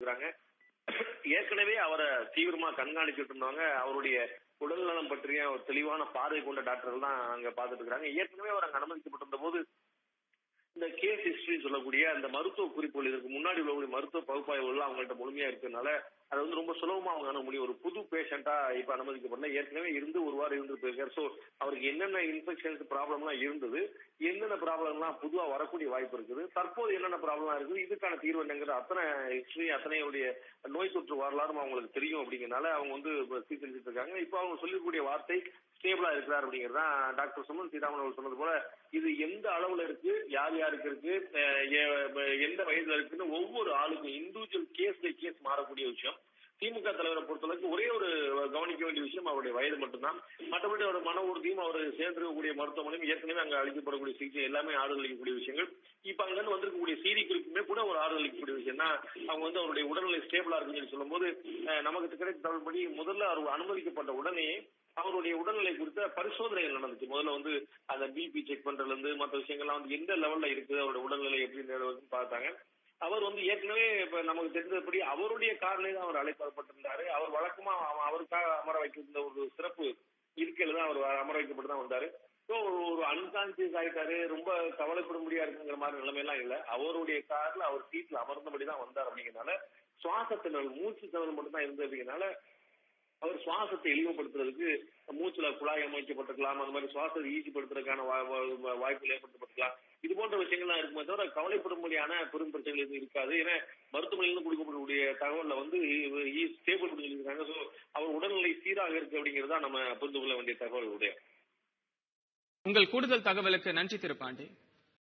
கொடுத்திருக்காங்க. ஏற்கனவே அவரை தீவிரமா கண்காணிச்சுட்டு இருந்தவங்க அவருடைய உடல்நலம் பற்றிய ஒரு தெளிவான பார்வை கொண்ட டாக்டர்கள் தான் அங்க பாத்துட்டு இருக்காங்க. ஏற்கனவே அவர் அங்க அனுமதிக்கப்பட்டிருந்த போது இந்த கேஸ் ஹிஸ்டரி சொல்லக்கூடிய அந்த மருத்துவ குறிப்புகள் இதற்கு முன்னாடி உள்ள மருத்துவ பகுப்பாய்வுகள் அவங்கள்ட்ட முழுமையா இருக்கிறதுனால அதை வந்து ரொம்ப சுலபமா அவங்க அணுக முடியும். ஒரு புது பேஷண்டா இப்ப அனுமதிக்கப்படல, ஏற்கனவே இருந்து ஒரு வாரம் இருந்து போயிருக்காரு. சோ அவருக்கு என்னென்ன இன்ஃபெக்ஷன்ஸ் ப்ராப்ளம் எல்லாம் இருந்தது, என்னென்ன ப்ராப்ளம் எல்லாம் பொதுவா வரக்கூடிய வாய்ப்பு இருக்குது, தற்போது என்னென்ன ப்ராப்ளம் இருக்குது, இதுக்கான தீர்வு என்னங்கிற அத்தனை ஹிஸ்டரி அத்தனையுடைய நோய் தொற்று வரலாறும் அவங்களுக்கு தெரியும். அப்படிங்கறதுனால அவங்க வந்து சீர்திருத்திட்டு இருக்காங்க. இப்ப அவங்க சொல்லக்கூடிய வார்த்தை ஸ்டேபிளா இருக்கிறார் அப்படிங்கிறது தான் டாக்டர் சுமன் சீதாராமன் அவர்கள் சொன்னது போல இது எந்த அளவுல இருக்கு, யார் யாருக்கு இருக்கு, எந்த வயதுல இருக்குன்னு ஒவ்வொரு ஆளுக்கும் இண்டிவிஜுவல் கேஸ் பை கேஸ் மாறக்கூடிய விஷயம். திமுக தலைவரை பொறுத்தளவுக்கு ஒரே ஒரு கவனிக்க வேண்டிய விஷயம் அவருடைய வயது மட்டும்தான். மற்றபடி அவர் மன உறுதியும் அவர் சேர்ந்திருக்கக்கூடிய மருத்துவமனையும் ஏற்கனவே அங்க அளிக்கப்படக்கூடிய சிகிச்சை எல்லாமே ஆறுதல் அளிக்கக்கூடிய விஷயங்கள். இப்ப அங்க இருந்து வந்திருக்கக்கூடிய செய்தி குறிப்புமே கூட ஒரு ஆறுதல் அளிக்கக்கூடிய விஷயம் தான். அவங்க வந்து அவருடைய உடல்நிலை ஸ்டேபிளா இருக்குன்னு சொல்லி சொல்லும் போது நமக்கு கிடைத்த தகவல்படி முதல்ல அவர் அனுமதிக்கப்பட்ட உடனே அவருடைய உடல்நிலை குறித்த பரிசோதனைகள் நடந்துச்சு. முதல்ல வந்து அந்த பிபி செக் பண்றதுல இருந்து மற்ற விஷயங்கள்லாம் வந்து எந்த லெவல்ல இருக்குது, அவருடைய உடல்நிலை எப்படி பார்த்தாங்க. அவர் வந்து ஏற்கனவே இப்ப நமக்கு தெரிந்தபடி அவருடைய காரிலே தான் அவர் அழைக்கப்பட்டிருந்தாரு. அவர் வழக்கமா அவருக்காக அமர வைக்கின்ற ஒரு சிறப்பு இருக்கையில தான் அவர் அமர வைக்கப்பட்டு தான் வந்தாரு. ஸோ ஒரு அன்கான்சியஸ் ஆயிட்டாரு, ரொம்ப கவலைப்பட முடியாது இருக்குங்கிற மாதிரி நிலைமையெல்லாம் இல்லை. அவருடைய கார்ல அவர் சீட்ல அமர்ந்தபடி தான் வந்தார். அப்படிங்கிறதுனால சுவாச திணறல், மூச்சு திணறல் மட்டும் தான் இருந்ததுனால அவர் சுவாசத்தை எளிமைப்படுத்துறதுக்கு மூச்சுல குழாய் அமைக்கப்பட்டிருக்கலாம், அந்த மாதிரி சுவாசத்தை ஈஸிப்படுத்துறதுக்கான வாய்ப்புகள் ஏற்படுத்தப்பட்டிருக்கலாம். இது போன்ற விஷயங்கள்லாம் இருக்குமே தவிர கவலைப்படும்படியான பெரும் பிரச்சனைகள் எதுவும் இருக்காது. ஏன்னா மருத்துவமனையிலிருந்து கொடுக்கப்படக்கூடிய தகவல்ல வந்து ஸ்டேபிள் சொல்லியிருக்காங்க. ஸோ அவர் உடல்நிலை சீராக இருக்கு அப்படிங்கிறதா நம்ம புரிந்து கொள்ள வேண்டிய தகவல் உடைய. உங்கள் கூடுதல் தகவலுக்கு நன்றி திரு பாண்டி.